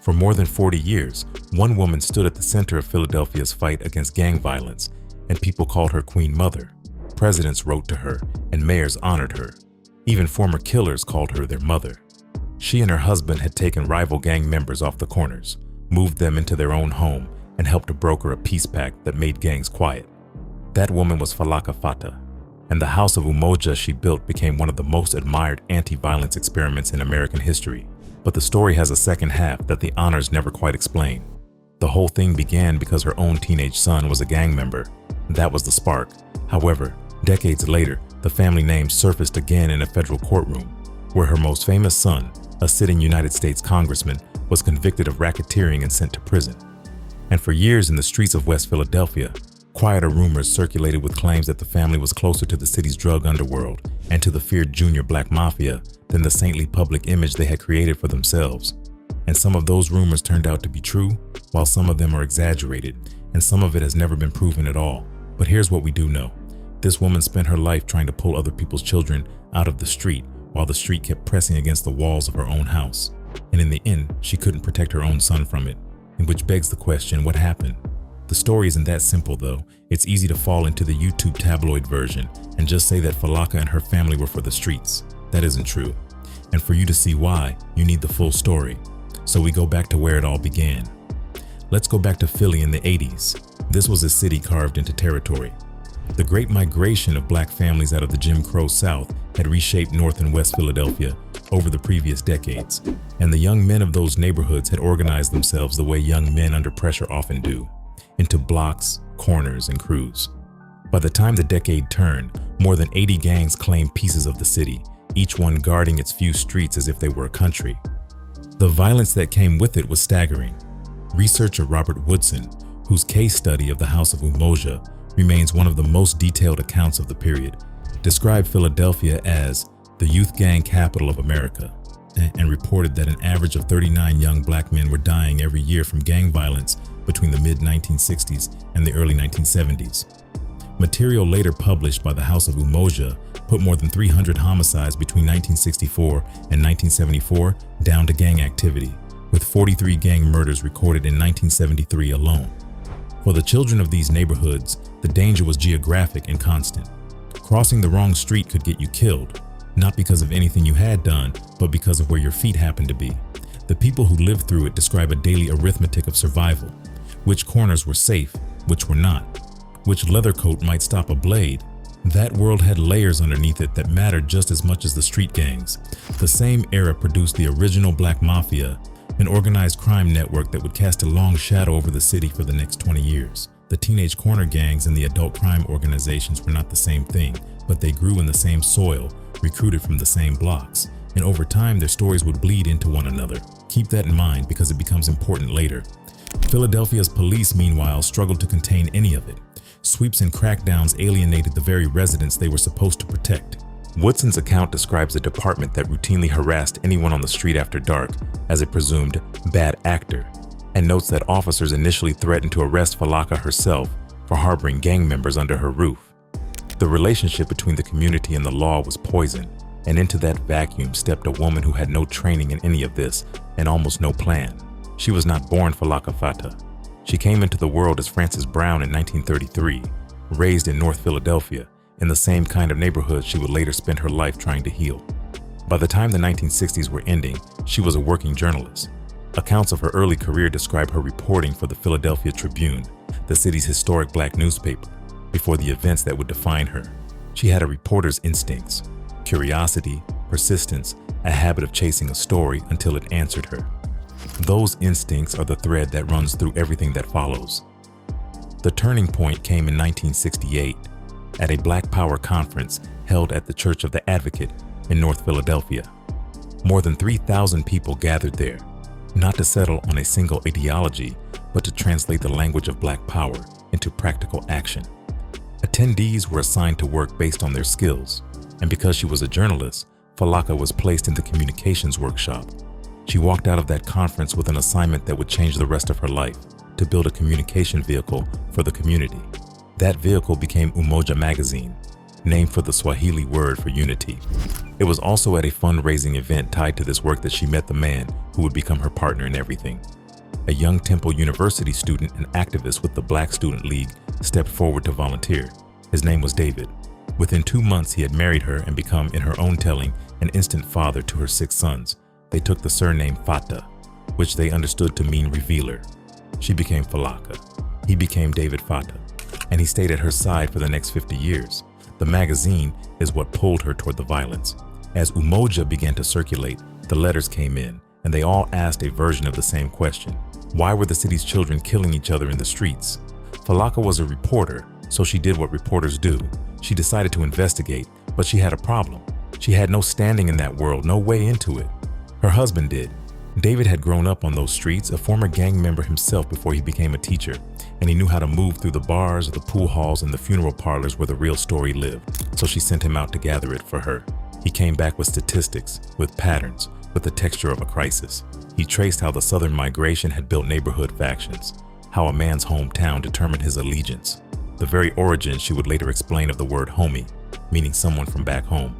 For more than 40 years, one woman stood at the center of Philadelphia's fight against gang violence, and people called her Queen Mother. Presidents wrote to her, and mayors honored her. Even former killers called her their mother. She and her husband had taken rival gang members off the corners, moved them into their own home, and helped to broker a peace pact that made gangs quiet. That woman was Falaka Fata, and the House of Umoja she built became one of the most admired anti-violence experiments in American history. But the story has a second half that the honors never quite explain. The whole thing began because her own teenage son was a gang member. That was the spark. However, decades later, the family name surfaced again in a federal courtroom, where her most famous son, a sitting United States congressman, was convicted of racketeering and sent to prison. And for years in the streets of West Philadelphia, quieter rumors circulated with claims that the family was closer to the city's drug underworld and to the feared junior black mafia than the saintly public image they had created for themselves. And some of those rumors turned out to be true, while some of them are exaggerated, and some of it has never been proven at all. But here's what we do know. This woman spent her life trying to pull other people's children out of the street, while the street kept pressing against the walls of her own house. And in the end, she couldn't protect her own son from it. And which begs the question, what happened? The story isn't that simple though. It's easy to fall into the YouTube tabloid version and just say that Falaka and her family were for the streets. That isn't true. And for you to see why, you need the full story. So we go back to where it all began. Let's go back to Philly in the 80s. This was a city carved into territory. The great migration of black families out of the Jim Crow South had reshaped North and West Philadelphia over the previous decades, and the young men of those neighborhoods had organized themselves the way young men under pressure often do, into blocks, corners, and crews. By the time the decade turned, more than 80 gangs claimed pieces of the city, each one guarding its few streets as if they were a country. The violence that came with it was staggering. Researcher Robert Woodson, whose case study of the House of Umoja remains one of the most detailed accounts of the period, described Philadelphia as the youth gang capital of America, and reported that an average of 39 young black men were dying every year from gang violence between the mid-1960s and the early 1970s. Material later published by the House of Umoja put more than 300 homicides between 1964 and 1974 down to gang activity, with 43 gang murders recorded in 1973 alone. For the children of these neighborhoods, the danger was geographic and constant. Crossing the wrong street could get you killed, not because of anything you had done, but because of where your feet happened to be. The people who lived through it describe a daily arithmetic of survival. Which corners were safe, which were not. Which leather coat might stop a blade. That world had layers underneath it that mattered just as much as the street gangs. The same era produced the original Black Mafia, an organized crime network that would cast a long shadow over the city for the next 20 years. The teenage corner gangs and the adult crime organizations were not the same thing, but they grew in the same soil, recruited from the same blocks, and over time their stories would bleed into one another. Keep that in mind because it becomes important later. Philadelphia's police, meanwhile, struggled to contain any of it. Sweeps and crackdowns alienated the very residents they were supposed to protect. Woodson's account describes a department that routinely harassed anyone on the street after dark as a presumed bad actor, and notes that officers initially threatened to arrest Falaka herself for harboring gang members under her roof. The relationship between the community and the law was poison, and into that vacuum stepped a woman who had no training in any of this and almost no plan. She was not born Falaka Fata. She came into the world as Frances Brown in 1933, raised in North Philadelphia, in the same kind of neighborhood she would later spend her life trying to heal. By the time the 1960s were ending, she was a working journalist. Accounts of her early career describe her reporting for the Philadelphia Tribune, the city's historic black newspaper, before the events that would define her. She had a reporter's instincts, curiosity, persistence, a habit of chasing a story until it answered her. Those instincts are the thread that runs through everything that follows. The turning point came in 1968 at a Black Power conference held at the Church of the Advocate in North Philadelphia. More than 3,000 people gathered there, not to settle on a single ideology, but to translate the language of Black Power into practical action. Attendees were assigned to work based on their skills, and because she was a journalist, Falaka was placed in the communications workshop. She walked out of that conference with an assignment that would change the rest of her life, to build a communication vehicle for the community. That vehicle became Umoja magazine, named for the Swahili word for unity. It was also at a fundraising event tied to this work that she met the man who would become her partner in everything. A young Temple University student and activist with the Black Student League stepped forward to volunteer. His name was David. Within 2 months, he had married her and become, in her own telling, an instant father to her 6 sons. They took the surname Fata, which they understood to mean revealer. She became Falaka. He became David Fata, and he stayed at her side for the next 50 years. The magazine is what pulled her toward the violence. As Umoja began to circulate, the letters came in, and they all asked a version of the same question. Why were the city's children killing each other in the streets? Falaka was a reporter, so she did what reporters do. She decided to investigate, but she had a problem. She had no standing in that world, no way into it. Her husband did. David had grown up on those streets, a former gang member himself before he became a teacher, and he knew how to move through the bars, the pool halls, and the funeral parlors where the real story lived, so she sent him out to gather it for her. He came back with statistics, with patterns, with the texture of a crisis. He traced how the Southern migration had built neighborhood factions, how a man's hometown determined his allegiance, the very origin she would later explain of the word homie, meaning someone from back home.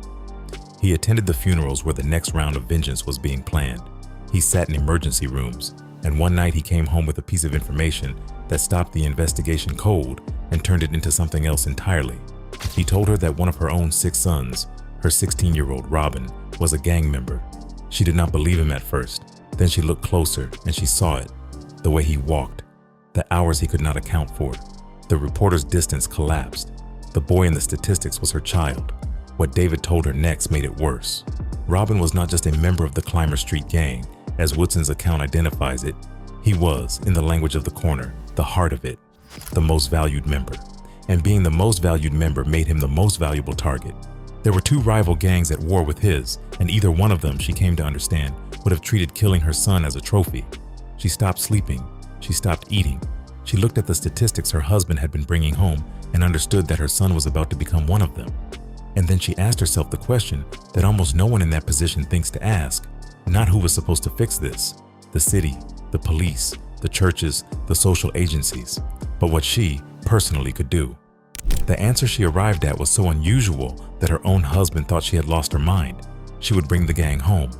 He attended the funerals where the next round of vengeance was being planned. He sat in emergency rooms, and one night he came home with a piece of information that stopped the investigation cold and turned it into something else entirely. He told her that one of her own 6 sons, her 16-year-old Robin, was a gang member. She did not believe him at first. Then she looked closer and she saw it. The way he walked, the hours he could not account for. The reporter's distance collapsed. The boy in the statistics was her child. What David told her next made it worse. Robin was not just a member of the Clymer Street gang, as Woodson's account identifies it. He was, in the language of the corner, the heart of it, the most valued member. And being the most valued member made him the most valuable target. There were 2 rival gangs at war with his, and either one of them, she came to understand, would have treated killing her son as a trophy. She stopped sleeping. She stopped eating. She looked at the statistics her husband had been bringing home and understood that her son was about to become one of them. And then she asked herself the question that almost no one in that position thinks to ask. Not who was supposed to fix this, the city, the police, the churches, the social agencies, but what she, personally, could do. The answer she arrived at was so unusual that her own husband thought she had lost her mind. She would bring the gang home.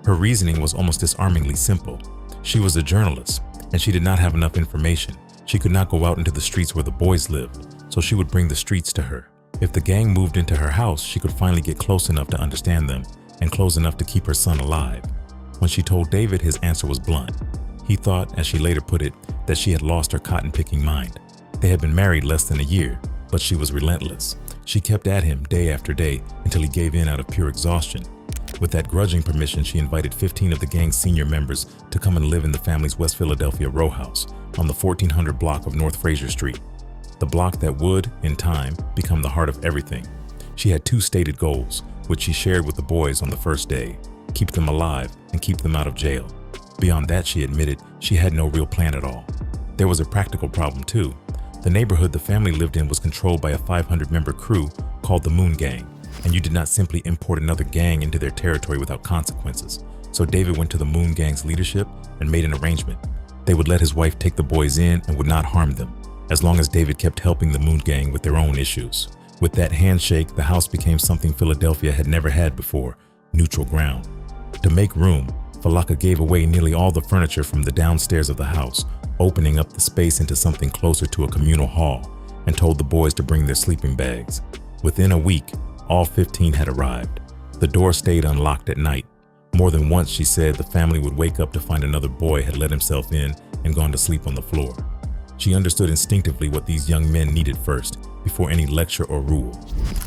Her reasoning was almost disarmingly simple. She was a journalist, and she did not have enough information. She could not go out into the streets where the boys lived, so she would bring the streets to her. If the gang moved into her house, she could finally get close enough to understand them and close enough to keep her son alive. When she told David, his answer was blunt. He thought, as she later put it, that she had lost her cotton-picking mind. They had been married less than a year, but she was relentless. She kept at him day after day until he gave in out of pure exhaustion. With that grudging permission, she invited 15 of the gang's senior members to come and live in the family's West Philadelphia row house on the 1400 block of North Fraser Street, the block that would, in time, become the heart of everything. She had 2 stated goals, which she shared with the boys on the first day: keep them alive and keep them out of jail. Beyond that, she admitted, she had no real plan at all. There was a practical problem too. The neighborhood the family lived in was controlled by a 500-member crew called the Moon Gang, and you did not simply import another gang into their territory without consequences. So David went to the Moon Gang's leadership and made an arrangement. They would let his wife take the boys in and would not harm them, as long as David kept helping the Moon Gang with their own issues. With that handshake, the house became something Philadelphia had never had before: neutral ground. To make room, Falaka gave away nearly all the furniture from the downstairs of the house, opening up the space into something closer to a communal hall, and told the boys to bring their sleeping bags. Within a week, all 15 had arrived. The door stayed unlocked at night. More than once, she said, the family would wake up to find another boy had let himself in and gone to sleep on the floor. She understood instinctively what these young men needed first, before any lecture or rule.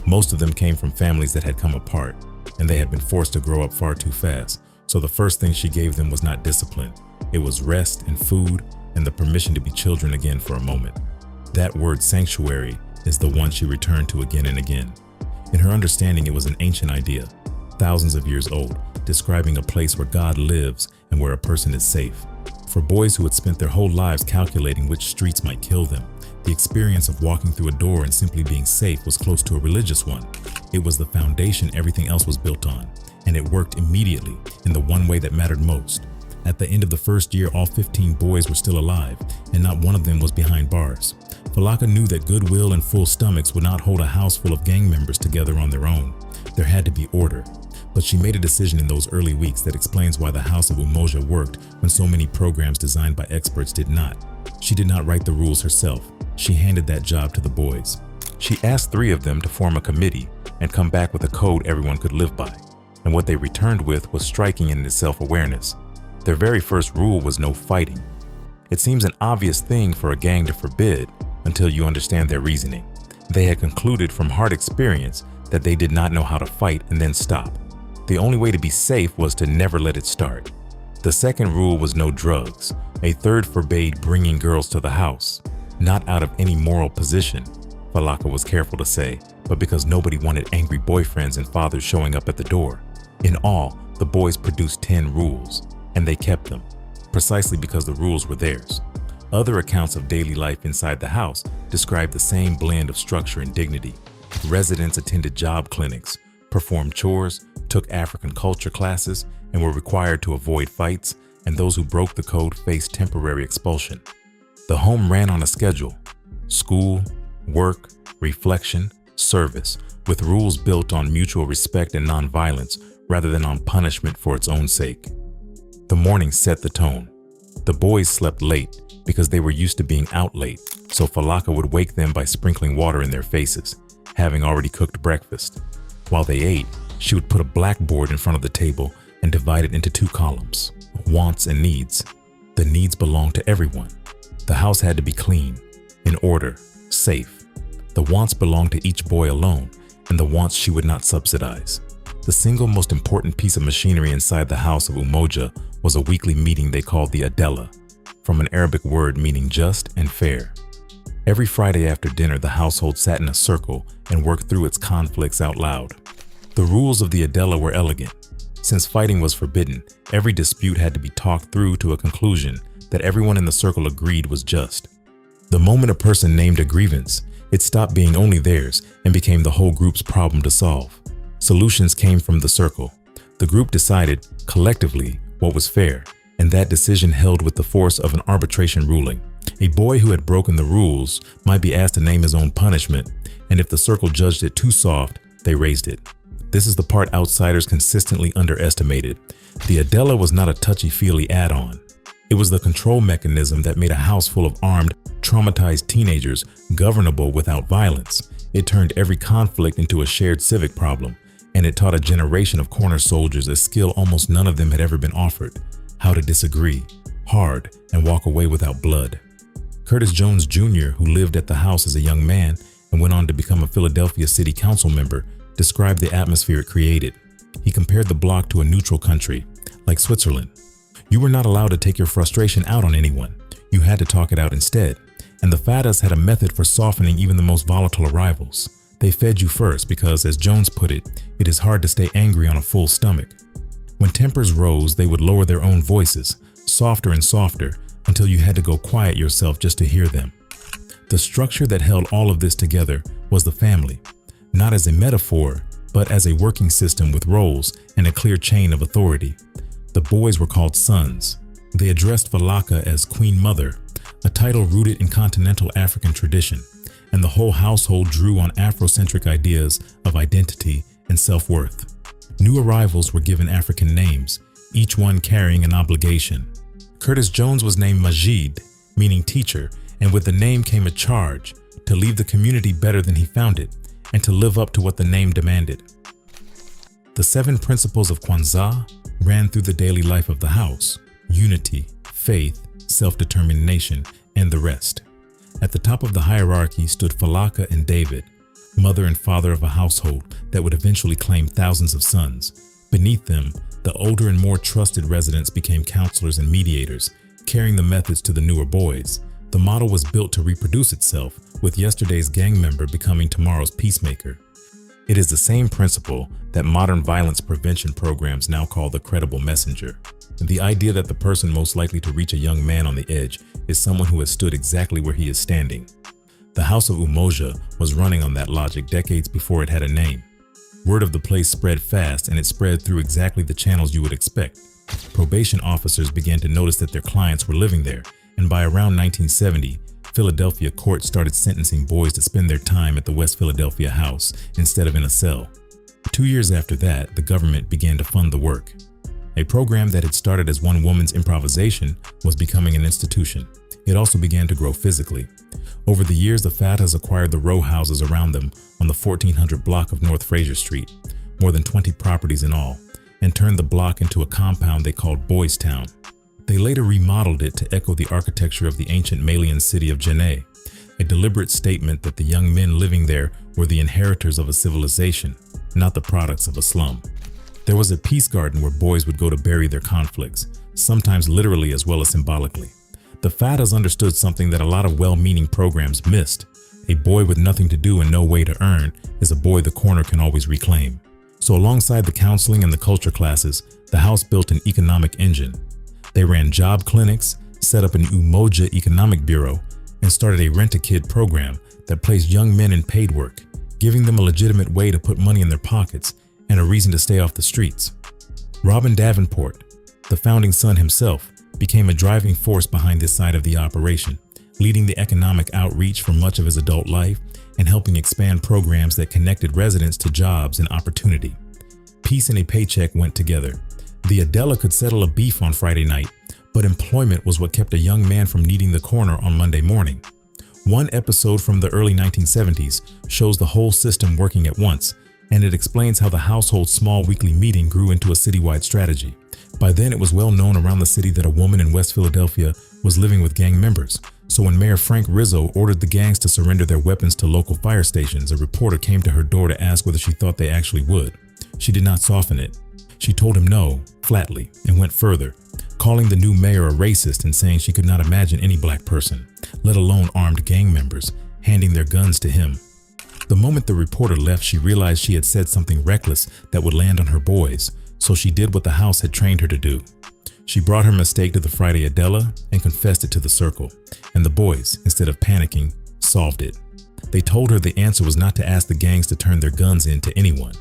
Most of them came from families that had come apart, and they had been forced to grow up far too fast, so the first thing she gave them was not discipline. It was rest and food and the permission to be children again for a moment. That word sanctuary is the one she returned to again and again. In her understanding, it was an ancient idea, thousands of years old, describing a place where God lives and where a person is safe. For boys who had spent their whole lives calculating which streets might kill them, the experience of walking through a door and simply being safe was close to a religious one. It was the foundation everything else was built on, and it worked immediately in the one way that mattered most. At the end of the first year, all 15 boys were still alive, and not one of them was behind bars. Falaka knew that goodwill and full stomachs would not hold a house full of gang members together on their own. There had to be order. But she made a decision in those early weeks that explains why the House of Umoja worked when so many programs designed by experts did not. She did not write the rules herself. She handed that job to the boys. She asked 3 of them to form a committee and come back with a code everyone could live by. And what they returned with was striking in its self-awareness. Their very first rule was no fighting. It seems an obvious thing for a gang to forbid until you understand their reasoning. They had concluded from hard experience that they did not know how to fight and then stop. The only way to be safe was to never let it start. The second rule was no drugs. A third forbade bringing girls to the house, not out of any moral position, Falaka was careful to say, but because nobody wanted angry boyfriends and fathers showing up at the door. In all, the boys produced 10 rules, and they kept them, precisely because the rules were theirs. Other accounts of daily life inside the house describe the same blend of structure and dignity. Residents attended job clinics, performed chores, took African culture classes, and were required to avoid fights, and those who broke the code faced temporary expulsion. The home ran on a schedule: school, work, reflection, service, with rules built on mutual respect and nonviolence rather than on punishment for its own sake. The morning set the tone. The boys slept late because they were used to being out late, so Falaka would wake them by sprinkling water in their faces, having already cooked breakfast. While they ate, she would put a blackboard in front of the table and divide it into 2 columns: wants and needs. The needs belonged to everyone. The house had to be clean, in order, safe. The wants belonged to each boy alone, and the wants she would not subsidize. The single most important piece of machinery inside the House of Umoja was a weekly meeting they called the Adela, from an Arabic word meaning just and fair. Every Friday after dinner, the household sat in a circle and worked through its conflicts out loud. The rules of the Adela were elegant. Since fighting was forbidden, every dispute had to be talked through to a conclusion that everyone in the circle agreed was just. The moment a person named a grievance, it stopped being only theirs and became the whole group's problem to solve. Solutions came from the circle. The group decided, collectively, what was fair, and that decision held with the force of an arbitration ruling. A boy who had broken the rules might be asked to name his own punishment, and if the circle judged it too soft, they raised it. This is the part outsiders consistently underestimated. The Adela was not a touchy-feely add-on. It was the control mechanism that made a house full of armed, traumatized teenagers governable without violence. It turned every conflict into a shared civic problem, and it taught a generation of corner soldiers a skill almost none of them had ever been offered: how to disagree, hard, and walk away without blood. Curtis Jones Jr., who lived at the house as a young man and went on to become a Philadelphia City Council member, described the atmosphere it created. He compared the block to a neutral country, like Switzerland. You were not allowed to take your frustration out on anyone. You had to talk it out instead. And the Fadas had a method for softening even the most volatile arrivals. They fed you first because, as Jones put it, it is hard to stay angry on a full stomach. When tempers rose, they would lower their own voices, softer and softer, until you had to go quiet yourself just to hear them. The structure that held all of this together was the family, not as a metaphor, but as a working system with roles and a clear chain of authority. The boys were called sons. They addressed Falaka as Queen Mother, a title rooted in continental African tradition, and the whole household drew on Afrocentric ideas of identity and self-worth. New arrivals were given African names, each one carrying an obligation. Curtis Jones was named Majid, meaning teacher, and with the name came a charge to leave the community better than he found it and to live up to what the name demanded. The 7 principles of Kwanzaa ran through the daily life of the house: unity, faith, self-determination, and the rest. At the top of the hierarchy stood Falaka and David, mother and father of a household that would eventually claim thousands of sons. Beneath them, the older and more trusted residents became counselors and mediators, carrying the methods to the newer boys. The model was built to reproduce itself, with yesterday's gang member becoming tomorrow's peacemaker. It is the same principle that modern violence prevention programs now call the credible messenger. The idea that the person most likely to reach a young man on the edge is someone who has stood exactly where he is standing. The House of Umoja was running on that logic decades before it had a name. Word of the place spread fast, and it spread through exactly the channels you would expect: Probation officers began to notice that their clients were living there, and by around 1970, Philadelphia courts started sentencing boys to spend their time at the West Philadelphia house instead of in a cell. 2 years after that, the government began to fund the work. A program that had started as one woman's improvisation was becoming an institution. It also began to grow physically. Over the years, the Fatahs acquired the row houses around them on the 1400 block of North Fraser Street, more than 20 properties in all, and turned the block into a compound they called Boys Town. They later remodeled it to echo the architecture of the ancient Malian city of Janneh, a deliberate statement that the young men living there were the inheritors of a civilization, not the products of a slum. There was a peace garden where boys would go to bury their conflicts, sometimes literally as well as symbolically. The Fatahs understood something that a lot of well-meaning programs missed. A boy with nothing to do and no way to earn is a boy the corner can always reclaim. So alongside the counseling and the culture classes, the house built an economic engine. They ran job clinics, set up an Umoja Economic Bureau, and started a Rent-A-Kid program that placed young men in paid work, giving them a legitimate way to put money in their pockets and a reason to stay off the streets. Robin Davenport, the founding son himself, became a driving force behind this side of the operation, leading the economic outreach for much of his adult life and helping expand programs that connected residents to jobs and opportunity. Peace and a paycheck went together. The Adela could settle a beef on Friday night, but employment was what kept a young man from needing the corner on Monday morning. One episode from the early 1970s shows the whole system working at once, and it explains how the household's small weekly meeting grew into a citywide strategy. By then, it was well known around the city that a woman in West Philadelphia was living with gang members. So when Mayor Frank Rizzo ordered the gangs to surrender their weapons to local fire stations, a reporter came to her door to ask whether she thought they actually would. She did not soften it. She told him no, flatly, and went further, calling the new mayor a racist and saying she could not imagine any black person, let alone armed gang members, handing their guns to him. The moment the reporter left, she realized she had said something reckless that would land on her boys, so she did what the house had trained her to do. She brought her mistake to the Friday Adela and confessed it to the circle, and the boys, instead of panicking, solved it. They told her the answer was not to ask the gangs to turn their guns in to anyone.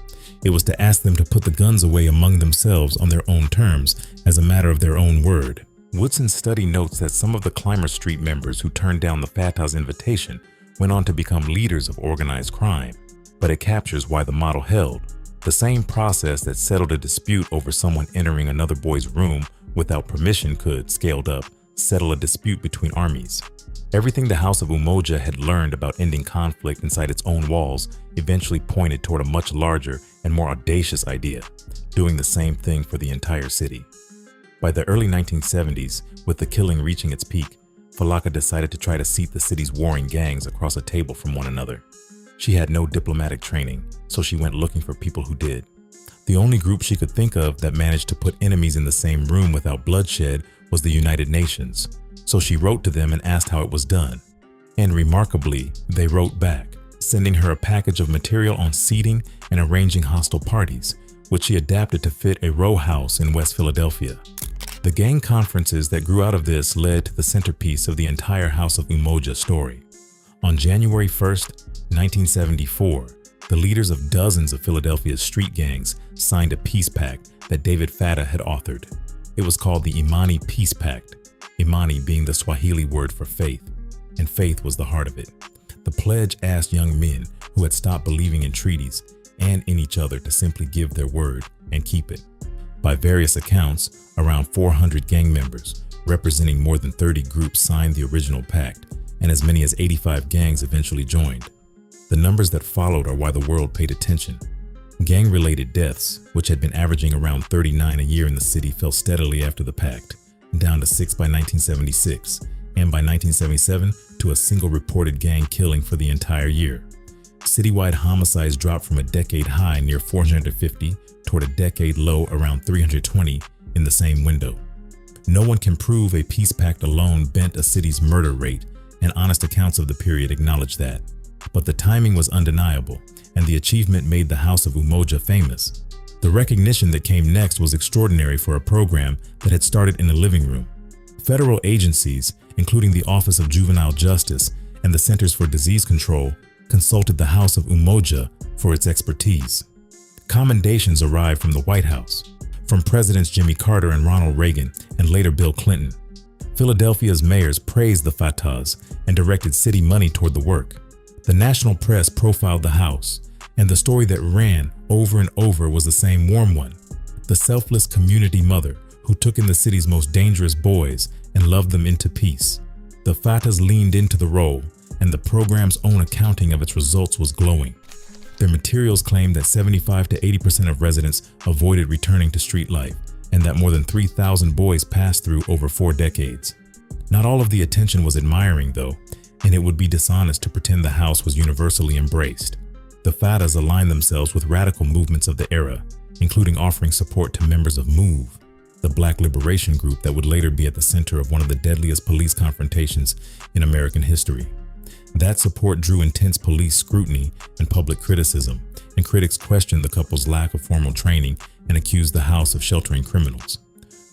It was to ask them to put the guns away among themselves on their own terms, as a matter of their own word. Woodson's study notes that some of the Clymer Street members who turned down the Fatah's invitation went on to become leaders of organized crime, but it captures why the model held. The same process that settled a dispute over someone entering another boy's room without permission could, scaled up, settle a dispute between armies. Everything the House of Umoja had learned about ending conflict inside its own walls eventually pointed toward a much larger and more audacious idea, doing the same thing for the entire city. By the early 1970s, with the killing reaching its peak, Falaka decided to try to seat the city's warring gangs across a table from one another. She had no diplomatic training, so she went looking for people who did. The only group she could think of that managed to put enemies in the same room without bloodshed was the United Nations. So she wrote to them and asked how it was done. And remarkably, they wrote back, sending her a package of material on seating and arranging hostile parties, which she adapted to fit a row house in West Philadelphia. The gang conferences that grew out of this led to the centerpiece of the entire House of Umoja story. On January 1st, 1974, the leaders of dozens of Philadelphia's street gangs signed a peace pact that David Fatah had authored. It was called the Imani Peace Pact, Imani being the Swahili word for faith, and faith was the heart of it. The pledge asked young men who had stopped believing in treaties and in each other to simply give their word and keep it. By various accounts, around 400 gang members, representing more than 30 groups, signed the original pact, and as many as 85 gangs eventually joined. The numbers that followed are why the world paid attention. Gang-related deaths, which had been averaging around 39 a year in the city, fell steadily after the pact, down to 6 by 1976, and by 1977 to a single reported gang killing for the entire year. Citywide homicides dropped from a decade high near 450 toward a decade low around 320 in the same window. No one can prove a peace pact alone bent a city's murder rate, and honest accounts of the period acknowledge that. But the timing was undeniable, and the achievement made the House of Umoja famous. The recognition that came next was extraordinary for a program that had started in a living room. Federal agencies, including the Office of Juvenile Justice and the Centers for Disease Control, consulted the House of Umoja for its expertise. Commendations arrived from the White House. from Presidents Jimmy Carter and Ronald Reagan, and later Bill Clinton. Philadelphia's mayors praised the Fatahs and directed city money toward the work. The national press profiled the house, and the story that ran over and over was the same warm one: the selfless community mother who took in the city's most dangerous boys and loved them into peace. The Fatahs leaned into the role, and the program's own accounting of its results was glowing. Their materials claimed that 75 to 80% of residents avoided returning to street life, and that more than 3,000 boys passed through over 4 decades. Not all of the attention was admiring, though, and it would be dishonest to pretend the house was universally embraced. The Fatahs aligned themselves with radical movements of the era, including offering support to members of MOVE, the Black liberation group that would later be at the center of one of the deadliest police confrontations in American history. That support drew intense police scrutiny and public criticism, and critics questioned the couple's lack of formal training and accused the house of sheltering criminals.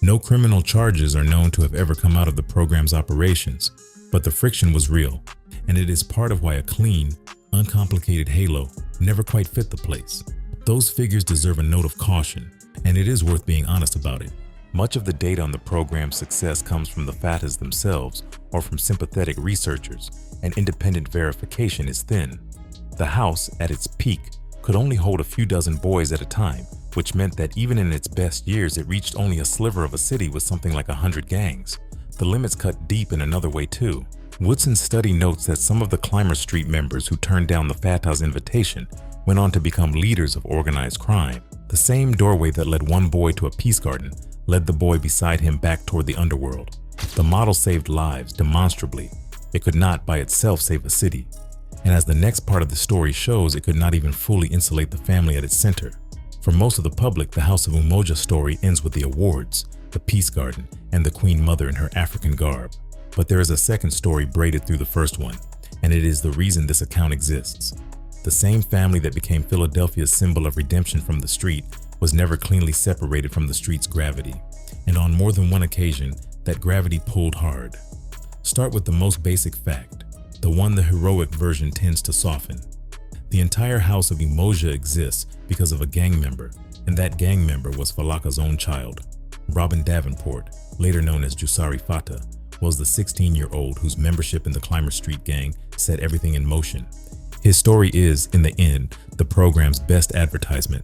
No criminal charges are known to have ever come out of the program's operations, but the friction was real, and it is part of why a clean, uncomplicated halo never quite fit the place. Those figures deserve a note of caution, and it is worth being honest about it. Much of the data on the program's success comes from the Fatahs themselves or from sympathetic researchers, and independent verification is thin. The house, at its peak, could only hold a few dozen boys at a time, which meant that even in its best years it reached only a sliver of a city with something like 100 gangs. The limits cut deep in another way too. Woodson's study notes that some of the Clymer Street members who turned down the Fatah's invitation went on to become leaders of organized crime. The same doorway that led one boy to a peace garden led the boy beside him back toward the underworld. The model saved lives demonstrably. It could not by itself save a city. And as the next part of the story shows, it could not even fully insulate the family at its center. For most of the public, the House of Umoja story ends with the awards, the peace garden, and the Queen Mother in her African garb. But there is a second story braided through the first one, and it is the reason this account exists. The same family that became Philadelphia's symbol of redemption from the street was never cleanly separated from the street's gravity, and on more than one occasion, that gravity pulled hard. Start with the most basic fact, the one the heroic version tends to soften. The entire house of Umoja exists because of a gang member, and that gang member was Falaka's own child. Robin Davenport, later known as Jusari Fatah, was the 16-year-old whose membership in the Clymer Street gang set everything in motion. His story is, in the end, the program's best advertisement.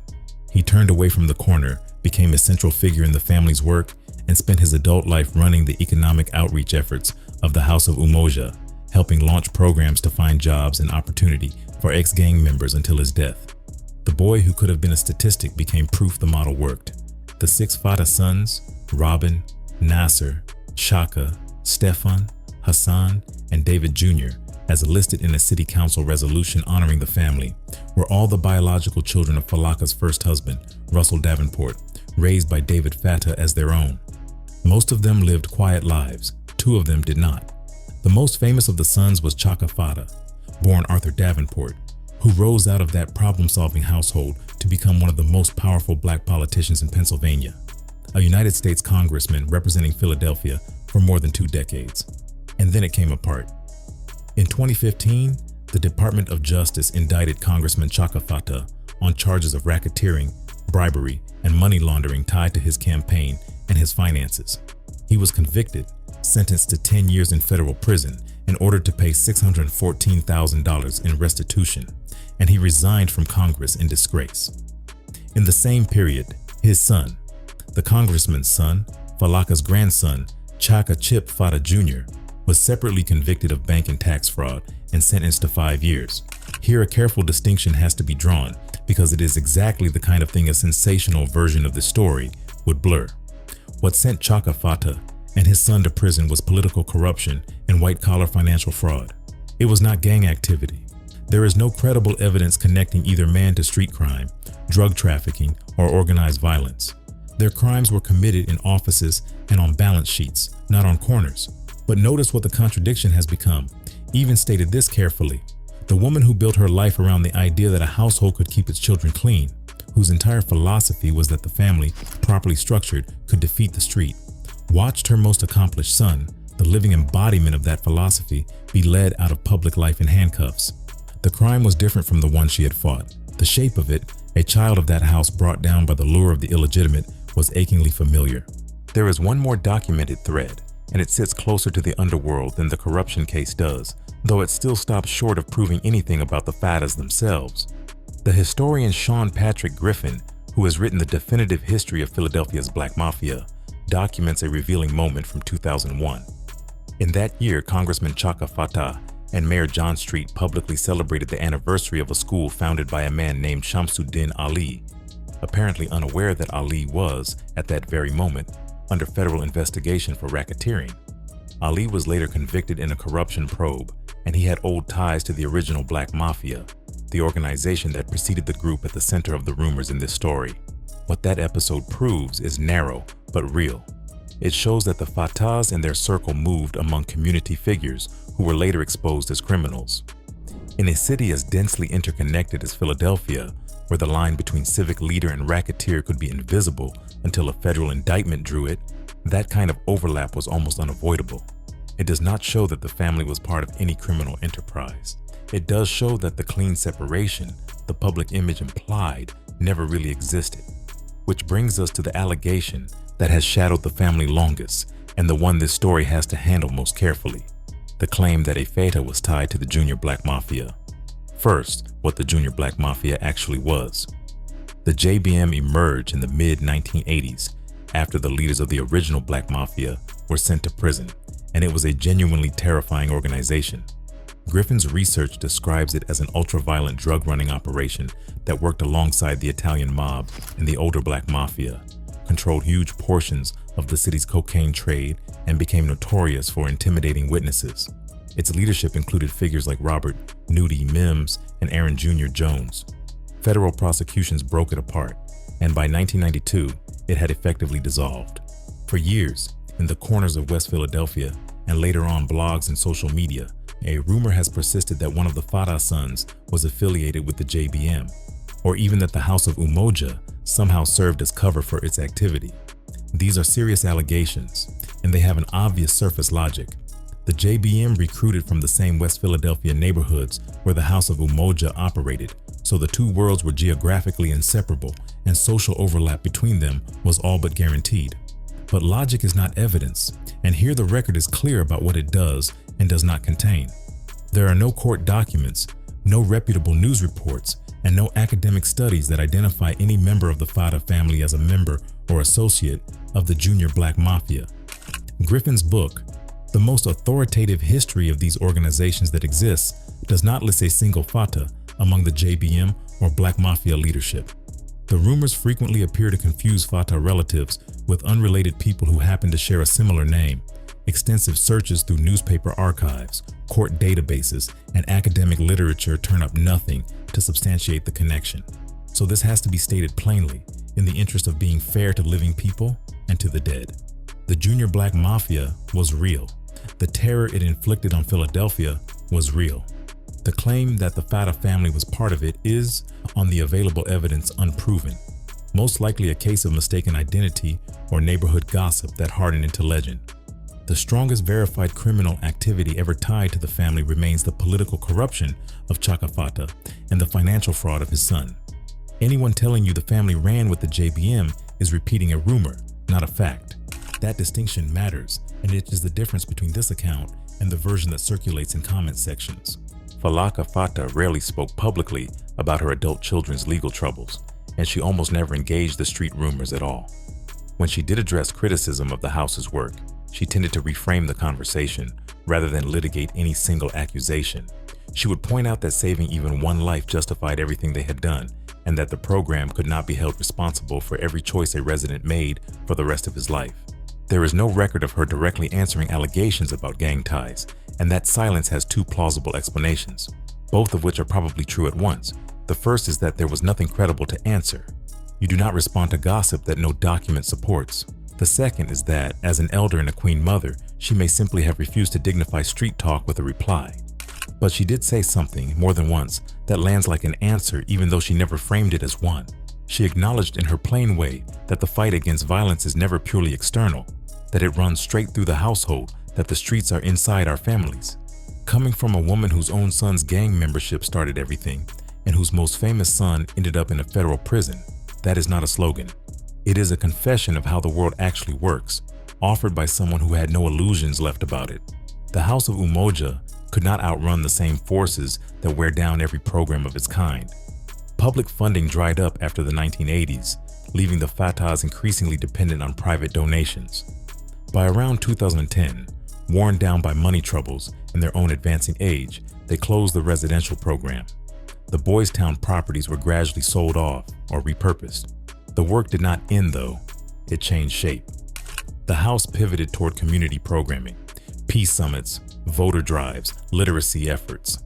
He turned away from the corner, became a central figure in the family's work, and spent his adult life running the economic outreach efforts of the House of Umoja, helping launch programs to find jobs and opportunity for ex-gang members until his death. The boy who could have been a statistic became proof the model worked. The 6 Fatah sons, Robin, Nasser, Shaka, Stefan, Hassan, and David Jr., as listed in a city council resolution honoring the family, were all the biological children of Falaka's first husband, Russell Davenport, raised by David Fatah as their own. Most of them lived quiet lives, 2 of them did not. The most famous of the sons was Chaka Fatah, born Arthur Davenport, who rose out of that problem-solving household to become one of the most powerful black politicians in Pennsylvania, a United States congressman representing Philadelphia for more than 2 decades. And then it came apart. In 2015, the Department of Justice indicted Congressman Chaka Fatah on charges of racketeering, bribery, and money laundering tied to his campaign and his finances. He was convicted, sentenced to 10 years in federal prison, and ordered to pay $614,000 in restitution, and he resigned from Congress in disgrace. In the same period, his son, the congressman's son, Falaka's grandson, Chaka Chip Fatah Jr., was separately convicted of bank and tax fraud and sentenced to 5 years. Here, a careful distinction has to be drawn because it is exactly the kind of thing a sensational version of the story would blur. What sent Chaka Fatah and his son to prison was political corruption and white-collar financial fraud. It was not gang activity. There is no credible evidence connecting either man to street crime, drug trafficking, or organized violence. Their crimes were committed in offices and on balance sheets, not on corners. But notice what the contradiction has become. Even stated this carefully: the woman who built her life around the idea that a household could keep its children clean, whose entire philosophy was that the family, properly structured, could defeat the street, watched her most accomplished son, the living embodiment of that philosophy, be led out of public life in handcuffs. The crime was different from the one she had fought. The shape of it, a child of that house brought down by the lure of the illegitimate, was achingly familiar. There is one more documented thread, and it sits closer to the underworld than the corruption case does, though it still stops short of proving anything about the Fatas themselves. The historian Sean Patrick Griffin, who has written the definitive history of Philadelphia's Black Mafia, documents a revealing moment from 2001. In that year, Congressman Chaka Fattah and Mayor John Street publicly celebrated the anniversary of a school founded by a man named Shamsuddin Ali, apparently unaware that Ali was, at that very moment, under federal investigation for racketeering. Ali was later convicted in a corruption probe, and he had old ties to the original Black Mafia, the organization that preceded the group at the center of the rumors in this story. What that episode proves is narrow but real. It shows that the Fattahs and their circle moved among community figures who were later exposed as criminals. In a city as densely interconnected as Philadelphia, where the line between civic leader and racketeer could be invisible until a federal indictment drew it, that kind of overlap was almost unavoidable. It does not show that the family was part of any criminal enterprise. It does show that the clean separation, the public image implied, never really existed. Which brings us to the allegation that has shadowed the family longest, and the one this story has to handle most carefully: the claim that a Fata was tied to the Junior Black Mafia. First, what the Junior Black Mafia actually was. The JBM emerged in the mid-1980s after the leaders of the original Black Mafia were sent to prison, and it was a genuinely terrifying organization. Griffin's research describes it as an ultra-violent drug-running operation that worked alongside the Italian mob and the older Black Mafia, controlled huge portions of the city's cocaine trade, and became notorious for intimidating witnesses. Its leadership included figures like Robert Nudie Mims and Aaron Jr. Jones. Federal prosecutions broke it apart, and by 1992, it had effectively dissolved. For years, in the corners of West Philadelphia, and later on blogs and social media, a rumor has persisted that one of the Fattah sons was affiliated with the JBM, or even that the House of Umoja somehow served as cover for its activity. These are serious allegations, and they have an obvious surface logic. The JBM recruited from the same West Philadelphia neighborhoods where the House of Umoja operated, so the two worlds were geographically inseparable, and social overlap between them was all but guaranteed. But logic is not evidence, and here the record is clear about what it does and does not contain. There are no court documents, no reputable news reports, and no academic studies that identify any member of the Fattah family as a member or associate of the Junior Black Mafia. Griffin's book, The Most Authoritative History of These Organizations That Exist, does not list a single Fattah among the JBM or Black Mafia leadership. The rumors frequently appear to confuse Fattah relatives with unrelated people who happen to share a similar name. Extensive searches through newspaper archives, court databases, and academic literature turn up nothing to substantiate the connection. So this has to be stated plainly, in the interest of being fair to living people and to the dead. The Junior Black Mafia was real. The terror it inflicted on Philadelphia was real. The claim that the Fattah family was part of it is, on the available evidence, unproven. Most likely a case of mistaken identity or neighborhood gossip that hardened into legend. The strongest verified criminal activity ever tied to the family remains the political corruption of Chaka Fattah and the financial fraud of his son. Anyone telling you the family ran with the JBM is repeating a rumor, not a fact. That distinction matters, and it is the difference between this account and the version that circulates in comment sections. Falaka Fattah rarely spoke publicly about her adult children's legal troubles, and she almost never engaged the street rumors at all. When she did address criticism of the house's work, she tended to reframe the conversation rather than litigate any single accusation. She would point out that saving even one life justified everything they had done, and that the program could not be held responsible for every choice a resident made for the rest of his life. There is no record of her directly answering allegations about gang ties, and that silence has two plausible explanations, both of which are probably true at once. The first is that there was nothing credible to answer. You do not respond to gossip that no document supports. The second is that, as an elder and a queen mother, she may simply have refused to dignify street talk with a reply. But she did say something, more than once, that lands like an answer even though she never framed it as one. She acknowledged in her plain way that the fight against violence is never purely external, that it runs straight through the household, that the streets are inside our families. Coming from a woman whose own son's gang membership started everything, and whose most famous son ended up in a federal prison, that is not a slogan. It is a confession of how the world actually works, offered by someone who had no illusions left about it. The House of Umoja could not outrun the same forces that wear down every program of its kind. Public funding dried up after the 1980s, leaving the Fatahs increasingly dependent on private donations. By around 2010, worn down by money troubles and their own advancing age, they closed the residential program. The Boys Town properties were gradually sold off or repurposed. The work did not end though, it changed shape. The house pivoted toward community programming, peace summits, voter drives, literacy efforts.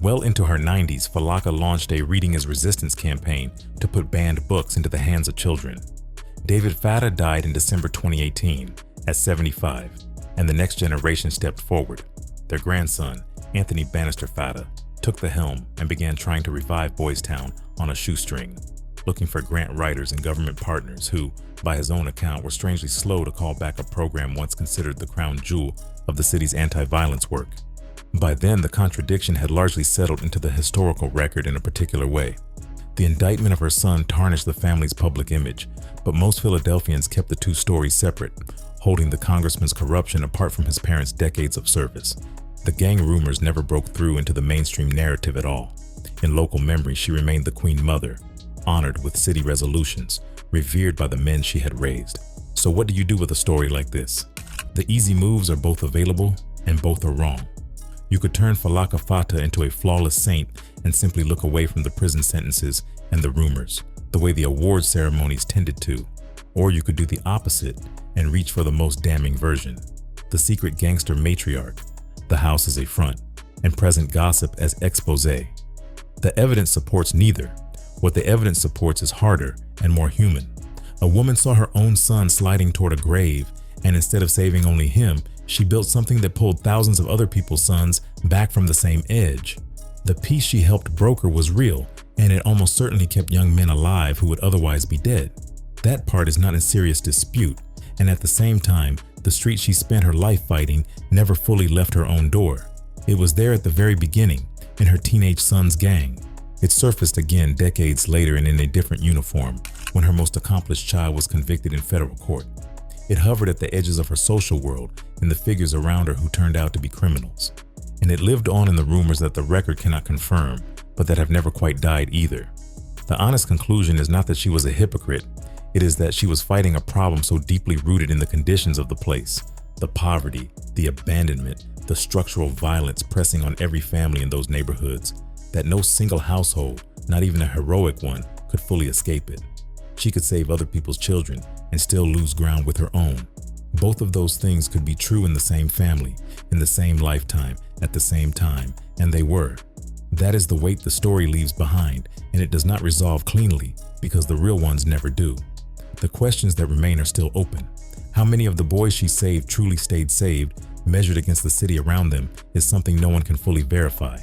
Well into her 90s, Falaka launched a Reading is Resistance campaign to put banned books into the hands of children. David Fatah died in December 2018 at 75, and the next generation stepped forward. Their grandson, Anthony Bannister Fatah, took the helm and began trying to revive Boys Town on a shoestring, looking for grant writers and government partners who, by his own account, were strangely slow to call back a program once considered the crown jewel of the city's anti-violence work. By then, the contradiction had largely settled into the historical record in a particular way. The indictment of her son tarnished the family's public image, but most Philadelphians kept the two stories separate, holding the congressman's corruption apart from his parents' decades of service. The gang rumors never broke through into the mainstream narrative at all. In local memory, she remained the Queen Mother, honored with city resolutions, revered by the men she had raised. So what do you do with a story like this? The easy moves are both available and both are wrong. You could turn Falaka Fatah into a flawless saint and simply look away from the prison sentences and the rumors, the way the awards ceremonies tended to. Or you could do the opposite and reach for the most damning version, the secret gangster matriarch, the house as a front, and present gossip as exposé. The evidence supports neither. What the evidence supports is harder and more human. A woman saw her own son sliding toward a grave, and instead of saving only him, she built something that pulled thousands of other people's sons back from the same edge. The peace she helped broker was real, and it almost certainly kept young men alive who would otherwise be dead. That part is not in serious dispute, and at the same time, the street she spent her life fighting never fully left her own door. It was there at the very beginning, in her teenage son's gang. It surfaced again decades later and in a different uniform, when her most accomplished child was convicted in federal court. It hovered at the edges of her social world in the figures around her who turned out to be criminals. And it lived on in the rumors that the record cannot confirm, but that have never quite died either. The honest conclusion is not that she was a hypocrite, it is that she was fighting a problem so deeply rooted in the conditions of the place, the poverty, the abandonment, the structural violence pressing on every family in those neighborhoods, that no single household, not even a heroic one, could fully escape it. She could save other people's children and still lose ground with her own. Both of those things could be true in the same family, in the same lifetime, at the same time, and they were. That is the weight the story leaves behind, and it does not resolve cleanly because the real ones never do. The questions that remain are still open. How many of the boys she saved truly stayed saved, measured against the city around them, is something no one can fully verify.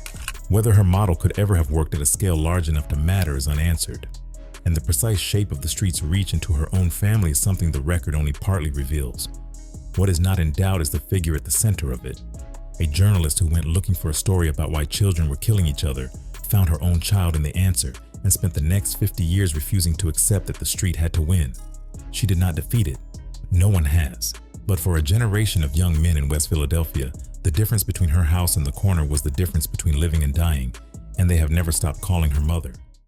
Whether her model could ever have worked at a scale large enough to matter is unanswered. And the precise shape of the street's reach into her own family is something the record only partly reveals. What is not in doubt is the figure at the center of it. A journalist who went looking for a story about why children were killing each other, found her own child in the answer, and spent the next 50 years refusing to accept that the street had to win. She did not defeat it. No one has. But for a generation of young men in West Philadelphia, the difference between her house and the corner was the difference between living and dying, and they have never stopped calling her mother.